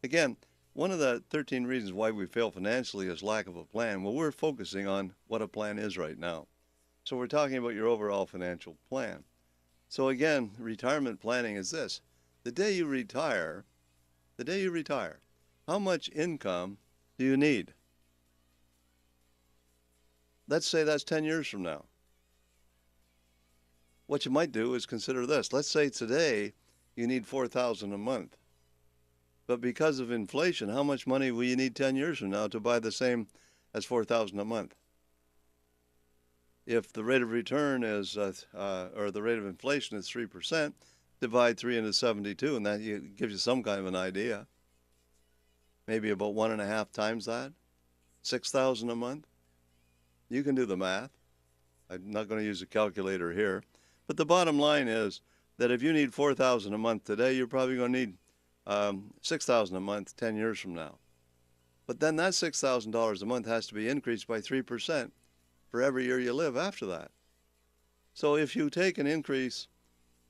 Again, one of the 13 reasons why we fail financially is lack of a plan. Well, we're focusing on what a plan is right now. So we're talking about your overall financial plan. So again, retirement planning is this. The day you retire, how much income do you need? Let's say that's 10 years from now. What you might do is consider this. Let's say today you need $4,000 a month. But because of inflation, how much money will you need 10 years from now to buy the same as $4,000 a month? If the rate of return is, or the rate of inflation is 3%, divide 3 into 72, and that gives you some kind of an idea. Maybe about 1.5 times that, $6,000 a month. You can do the math. I'm not going to use a calculator here. But the bottom line is that if you need $4,000 a month today, you're probably going to need $6,000 a month 10 years from now. But then that $6,000 a month has to be increased by 3% for every year you live after that. So if you take an increase,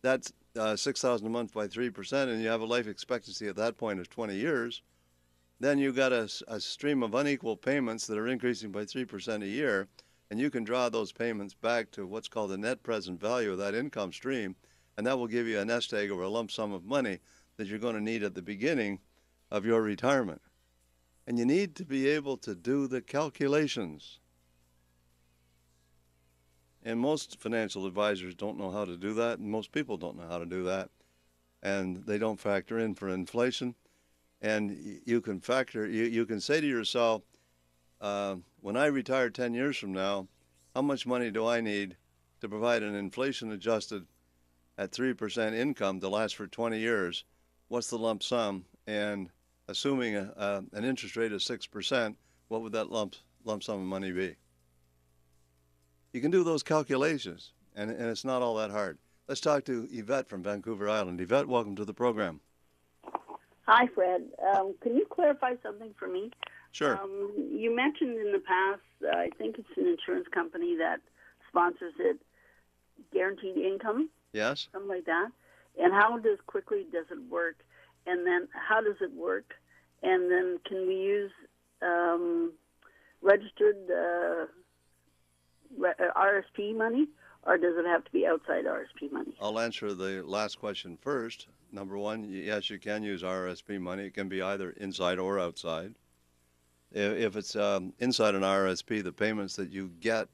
that's $6,000 a month by 3%, and you have a life expectancy at that point of 20 years, then you've got a stream of unequal payments that are increasing by 3% a year, and you can draw those payments back to what's called the net present value of that income stream, and that will give you a nest egg or a lump sum of money that you're going to need at the beginning of your retirement. And you need to be able to do the calculations. And most financial advisors don't know how to do that, and most people don't know how to do that. And they don't factor in for inflation. And you can you can say to yourself, when I retire 10 years from now, how much money do I need to provide an inflation-adjusted at 3% income to last for 20 years? What's the lump sum? And assuming an interest rate of 6%, what would that lump sum of money be? You can do those calculations, and it's not all that hard. Let's talk to Yvette from Vancouver Island. Yvette, welcome to the program. Hi, Fred. Can you clarify something for me? Sure. You mentioned in the past, I think it's an insurance company that sponsors it, guaranteed income? Yes. Something like that. And how quickly does it work? And then how does it work? And then can we use registered RSP money, or does it have to be outside RSP money? I'll answer the last question first. Number one, yes, you can use RSP money. It can be either inside or outside. If it's inside an RSP, the payments that you get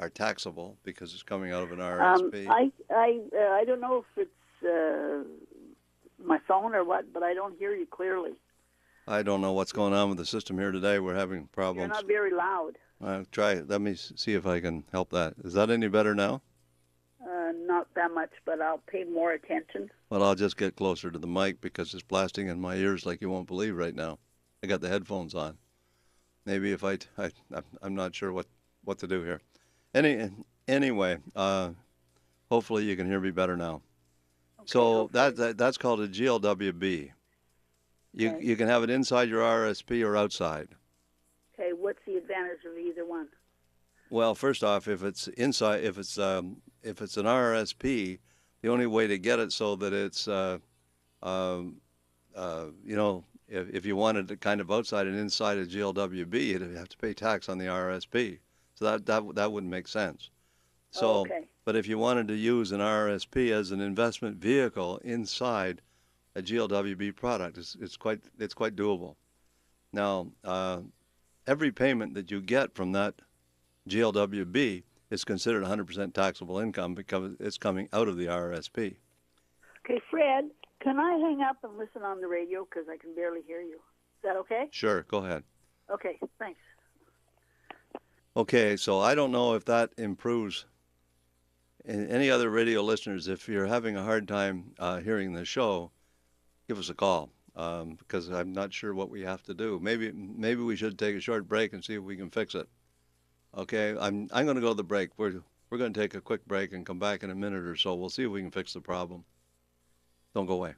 are taxable because it's coming out of an RSP. I don't know if it's my phone or what, but I don't hear you clearly. I don't know what's going on with the system here today. We're having problems. You're not very loud. Try it. Let me see if I can help that. Is that any better now? Not that much, but I'll pay more attention. Well, I'll just get closer to the mic because it's blasting in my ears like you won't believe right now. I got the headphones on. Maybe if I'm not sure what to do here. Anyway, hopefully you can hear me better now. Okay, so that's called a GLWB. You can have it inside your RSP or outside. Okay, what's the advantage of either one? Well, first off, if it's inside, if it's an RSP, the only way to get it so that it's if you wanted to kind of outside and inside a GLWB, you'd have to pay tax on the RSP. So that wouldn't make sense. So, okay. But if you wanted to use an RSP as an investment vehicle inside a GLWB product, it's quite doable. Now, every payment that you get from that GLWB is considered 100% taxable income because it's coming out of the RSP. Okay, Fred, can I hang up and listen on the radio because I can barely hear you? Is that okay? Sure, go ahead. Okay, thanks. Okay, so I don't know if that improves. And any other radio listeners, if you're having a hard time hearing the show, give us a call because I'm not sure what we have to do. Maybe we should take a short break and see if we can fix it. Okay, I'm going to go to the break. We're going to take a quick break and come back in a minute or so. We'll see if we can fix the problem. Don't go away.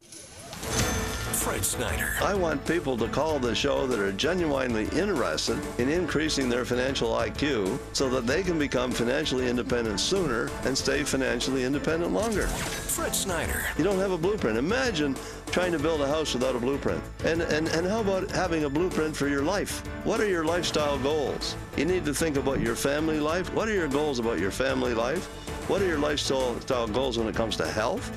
Fred Snyder. I want people to call the show that are genuinely interested in increasing their financial IQ so that they can become financially independent sooner and stay financially independent longer. Fred Snyder. You don't have a blueprint. Imagine trying to build a house without a blueprint. And how about having a blueprint for your life? What are your lifestyle goals? You need to think about your family life. What are your goals about your family life? What are your lifestyle goals when it comes to health?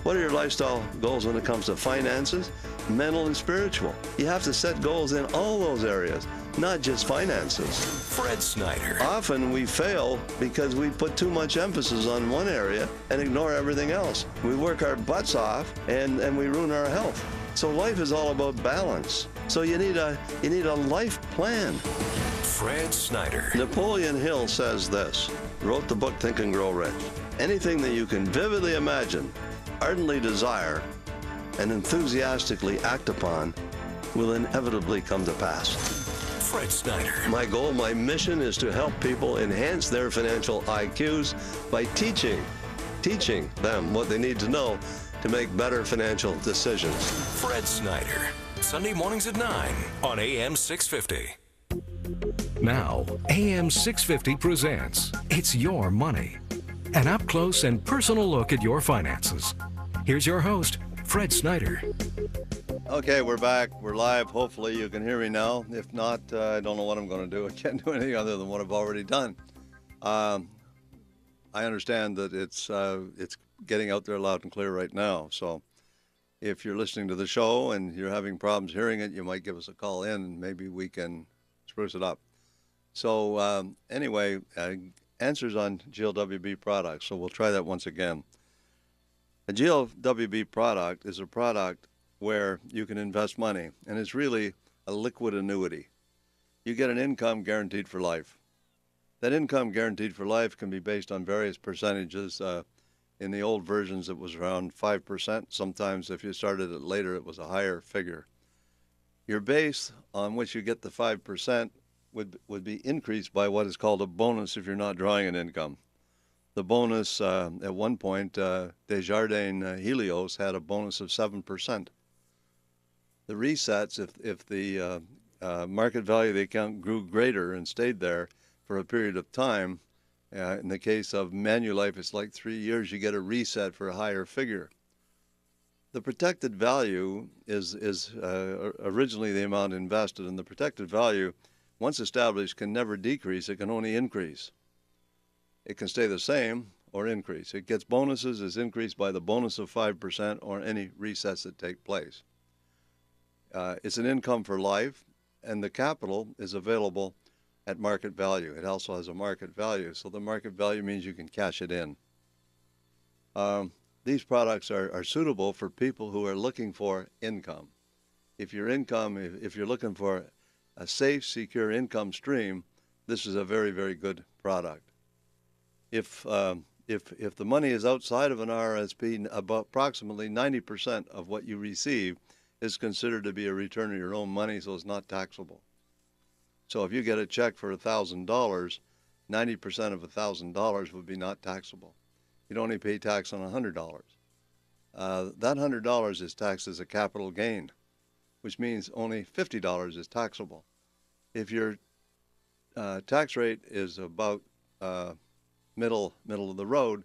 What are your lifestyle goals when it comes to finances, mental and spiritual? You have to set goals in all those areas, not just finances. Fred Snyder. Often we fail because we put too much emphasis on one area and ignore everything else. We work our butts off and we ruin our health. So life is all about balance. So you need a life plan. Fred Snyder. Napoleon Hill says this, wrote the book Think and Grow Rich. Anything that you can vividly imagine, ardently desire, and enthusiastically act upon will inevitably come to pass. Fred Snyder. My goal, my mission is to help people enhance their financial IQs by teaching them what they need to know to make better financial decisions. Fred Snyder. Sunday mornings at 9 on AM 650. Now, AM 650 presents It's Your Money. An up-close and personal look at your finances. Here's your host, Fred Snyder. Okay, we're back. We're live. Hopefully you can hear me now. If not, I don't know what I'm going to do. I can't do anything other than what I've already done. I understand that it's getting out there loud and clear right now. So if you're listening to the show and you're having problems hearing it, you might give us a call in and maybe we can spruce it up. So anyway, answers on GLWB products, so we'll try that once again. A GLWB product is a product where you can invest money, and it's really a liquid annuity. You get an income guaranteed for life. That income guaranteed for life can be based on various percentages. In the old versions, it was around 5%. Sometimes if you started it later, it was a higher figure. Your base on which you get the 5% would be increased by what is called a bonus if you're not drawing an income. The bonus, at one point, Desjardins Helios had a bonus of 7%. The resets, if the market value of the account grew greater and stayed there for a period of time, in the case of Manulife, it's like 3 years, you get a reset for a higher figure. The protected value is originally the amount invested, and the protected value, once established, can never decrease. It can only increase. It can stay the same or increase. It gets bonuses, is increased by the bonus of 5% or any resets that take place. It's an income for life, and the capital is available at market value. It also has a market value, so the market value means you can cash it in. These products are suitable for people who are looking for income. If you're looking for a safe, secure income stream, this is a very, very good product. If the money is outside of an RRSP, about approximately 90% of what you receive is considered to be a return of your own money, so it's not taxable. So if you get a check for $1,000, 90% of $1,000 would be not taxable. You'd only pay tax on $100. That $100 is taxed as a capital gain, which means only $50 is taxable. If your tax rate is about middle of the road,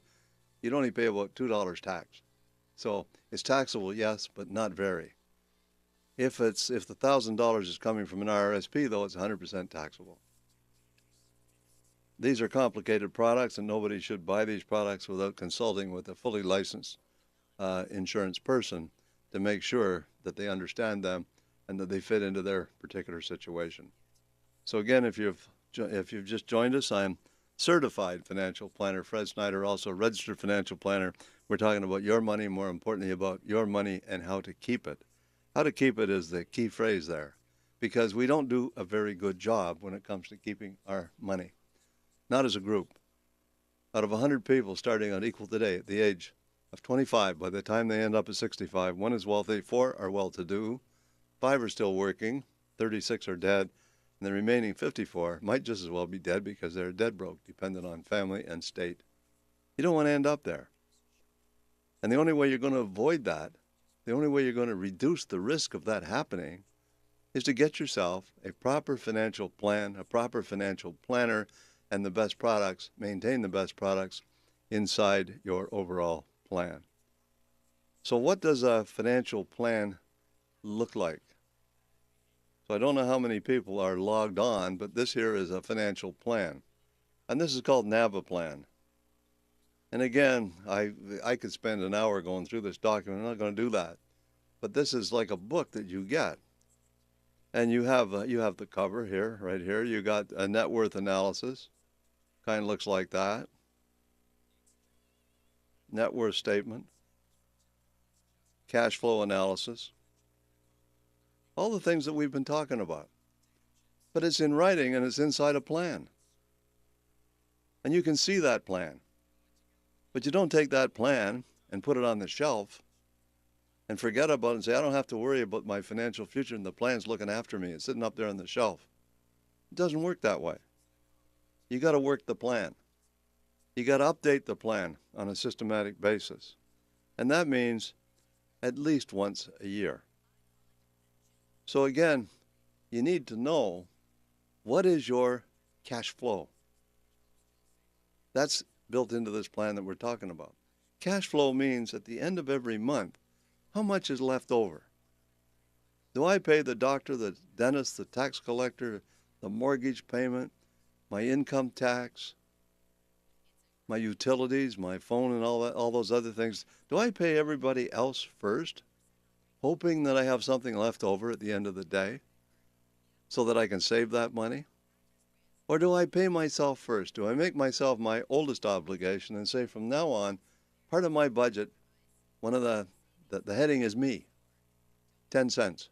you'd only pay about $2 tax. So it's taxable, yes, but not very. If the $1,000 is coming from an RRSP, though, it's 100% taxable. These are complicated products, and nobody should buy these products without consulting with a fully licensed insurance person to make sure that they understand them and that they fit into their particular situation. So again, if you've just joined us, I'm certified financial planner Fred Snyder, also registered financial planner. We're talking about your money, more importantly about your money and how to keep it. How to keep it is the key phrase there, because we don't do a very good job when it comes to keeping our money. Not as a group. Out of 100 people starting on Equal Today at the age of 25, by the time they end up at 65, 1 is wealthy, 4 are well-to-do, 5 are still working, 36 are dead, and the remaining 54 might just as well be dead because they're dead broke, dependent on family and state. You don't want to end up there. And the only way you're going to avoid that, the only way you're going to reduce the risk of that happening, is to get yourself a proper financial plan, a proper financial planner, and the best products, maintain the best products inside your overall plan. So what does a financial plan look like? So I don't know how many people are logged on, but this here is a financial plan. And this is called NAVA plan. And again, I could spend an hour going through this document. I'm not going to do that. But this is like a book that you get. And you have the cover here, right here. You got a net worth analysis. Kind of looks like that. Net worth statement. Cash flow analysis. All the things that we've been talking about. But it's in writing and it's inside a plan. And you can see that plan. But you don't take that plan and put it on the shelf and forget about it and say, I don't have to worry about my financial future and the plan's looking after me. It's sitting up there on the shelf. It doesn't work that way. You got to work the plan. You got to update the plan on a systematic basis. And that means at least once a year. So again, you need to know, what is your cash flow? That's built into this plan that we're talking about. Cash flow means at the end of every month, how much is left over? Do I pay the doctor, the dentist, the tax collector, the mortgage payment, my income tax, my utilities, my phone and all those other things? Do I pay everybody else first, hoping that I have something left over at the end of the day so that I can save that money? Or do I pay myself first? Do I make myself my oldest obligation and say from now on, part of my budget, one of the heading is me, 10 cents,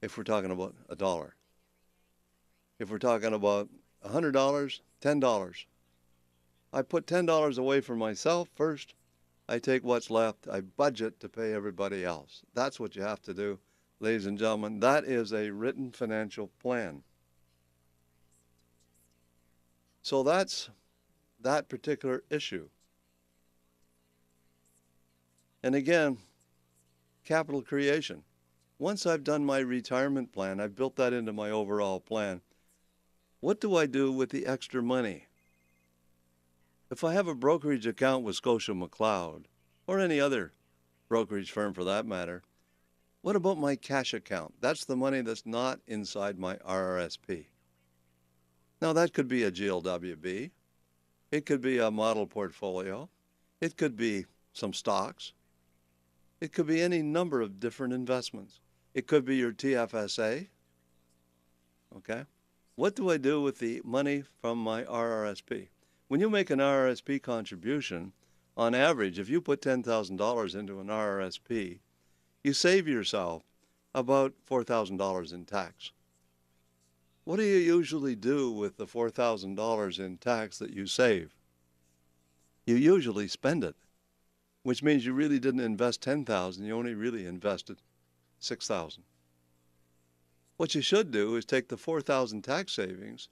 if we're talking about $1. If we're talking about $100, $10. I put $10 away for myself first. I take what's left. I budget to pay everybody else. That's what you have to do, ladies and gentlemen. That is a written financial plan. So that's that particular issue. And again, capital creation. Once I've done my retirement plan, I've built that into my overall plan. What do I do with the extra money? If I have a brokerage account with Scotia McLeod, or any other brokerage firm for that matter, what about my cash account? That's the money that's not inside my RRSP. Now, that could be a GLWB. It could be a model portfolio. It could be some stocks. It could be any number of different investments. It could be your TFSA. Okay? What do I do with the money from my RRSP? When you make an RRSP contribution, on average, if you put $10,000 into an RRSP, you save yourself about $4,000 in tax. What do you usually do with the $4,000 in tax that you save? You usually spend it, which means you really didn't invest $10,000, you only really invested $6,000. What you should do is take the $4,000 tax savings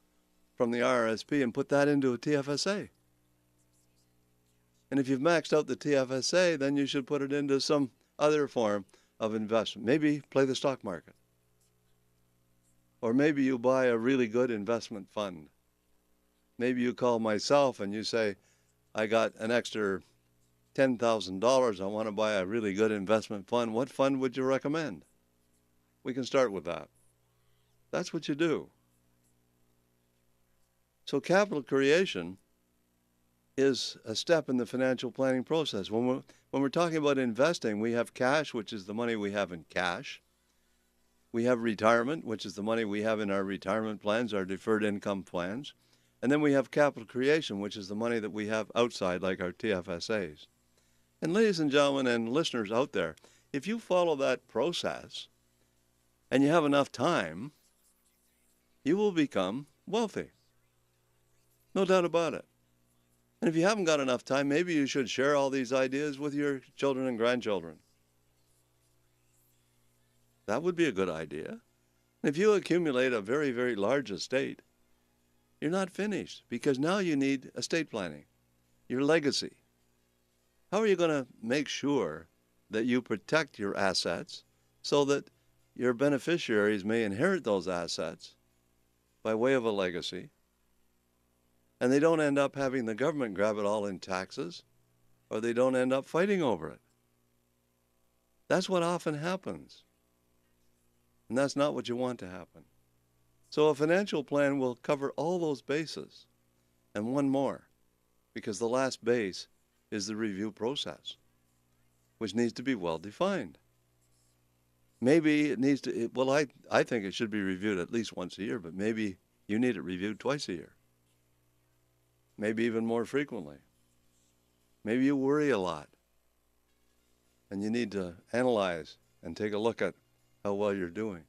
from the RRSP and put that into a TFSA. And if you've maxed out the TFSA, then you should put it into some other form of investment. Maybe play the stock market. Or maybe you buy a really good investment fund. Maybe you call myself and you say, I got an extra $10,000. I want to buy a really good investment fund. What fund would you recommend? We can start with that. That's what you do. So capital creation is a step in the financial planning process. When we're talking about investing, we have cash, which is the money we have in cash. We have retirement, which is the money we have in our retirement plans, our deferred income plans. And then we have capital creation, which is the money that we have outside, like our TFSAs. And ladies and gentlemen and listeners out there, if you follow that process and you have enough time, you will become wealthy. No doubt about it. And if you haven't got enough time, maybe you should share all these ideas with your children and grandchildren. That would be a good idea. And if you accumulate a very, very large estate, you're not finished, because now you need estate planning, your legacy. How are you going to make sure that you protect your assets so that your beneficiaries may inherit those assets by way of a legacy, and they don't end up having the government grab it all in taxes, or they don't end up fighting over it? That's what often happens. And that's not what you want to happen. So a financial plan will cover all those bases, and one more, because the last base is the review process, which needs to be well defined. Maybe it needs to, well, I think it should be reviewed at least once a year, but maybe you need it reviewed twice a year. Maybe even more frequently. Maybe you worry a lot, and you need to analyze and take a look at how well you're doing.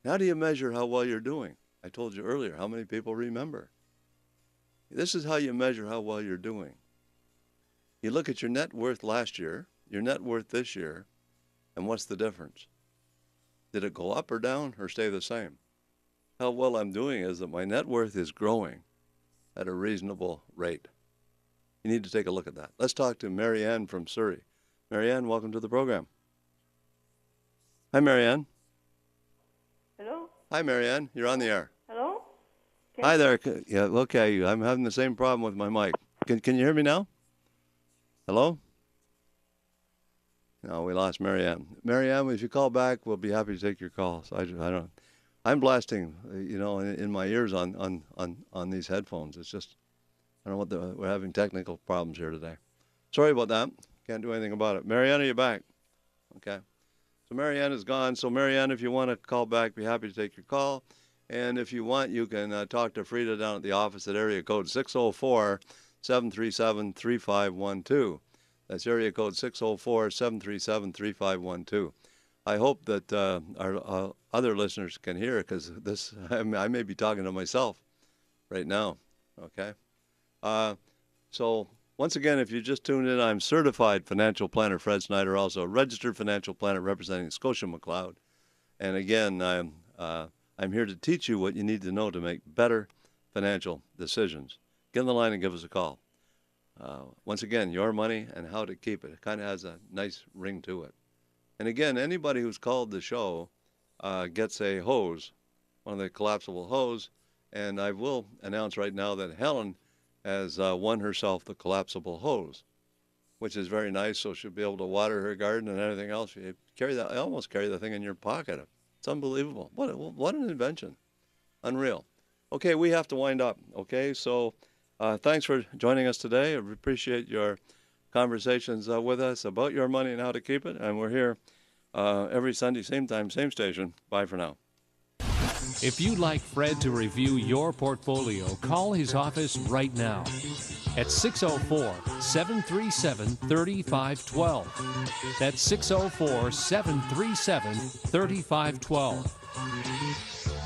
How do you measure how well you're doing? I told you earlier, how many people remember? This is how you measure how well you're doing. You look at your net worth last year, your net worth this year, and what's the difference? Did it go up or down or stay the same? How well I'm doing is that my net worth is growing at a reasonable rate. You need to take a look at that. Let's talk to Marianne from Surrey. Marianne, welcome to the program. Hi, Marianne. Hello? Hi, Marianne. You're on the air. Hello? Hi there. Yeah, okay. I'm having the same problem with my mic. Can you hear me now? Hello? No, we lost Marianne. Marianne, if you call back, we'll be happy to take your call. So I don't. I'm blasting, in my ears on these headphones. It's just, I don't know we're having technical problems here today. Sorry about that. Can't do anything about it. Marianne, are you back? Okay. So Marianne is gone. So Marianne, if you want to call back, be happy to take your call. And if you want, you can talk to Frida down at the office at area code 604-737-3512. That's area code 604-737-3512. I hope that our other listeners can hear, because this I may be talking to myself right now. Okay. So once again, if you just tuned in, I'm certified financial planner Fred Snyder, also a registered financial planner representing Scotia McLeod. And again, I'm here to teach you what you need to know to make better financial decisions. Get on the line and give us a call. Once again, your money and how to keep it. It kind of has a nice ring to it. And again, anybody who's called the show gets a hose, one of the collapsible hose. And I will announce right now that Helen has won herself the collapsible hose, which is very nice. So she'll be able to water her garden and everything else. You carry that. I almost carry the thing in your pocket. It's unbelievable. What an invention. Unreal. Okay, we have to wind up. Okay, so thanks for joining us today. I appreciate your conversations with us about your money and how to keep it. And we're here every Sunday, same time, same station. Bye for now. If you'd like Fred to review your portfolio, call his office right now at 604-737-3512. That's 604-737-3512.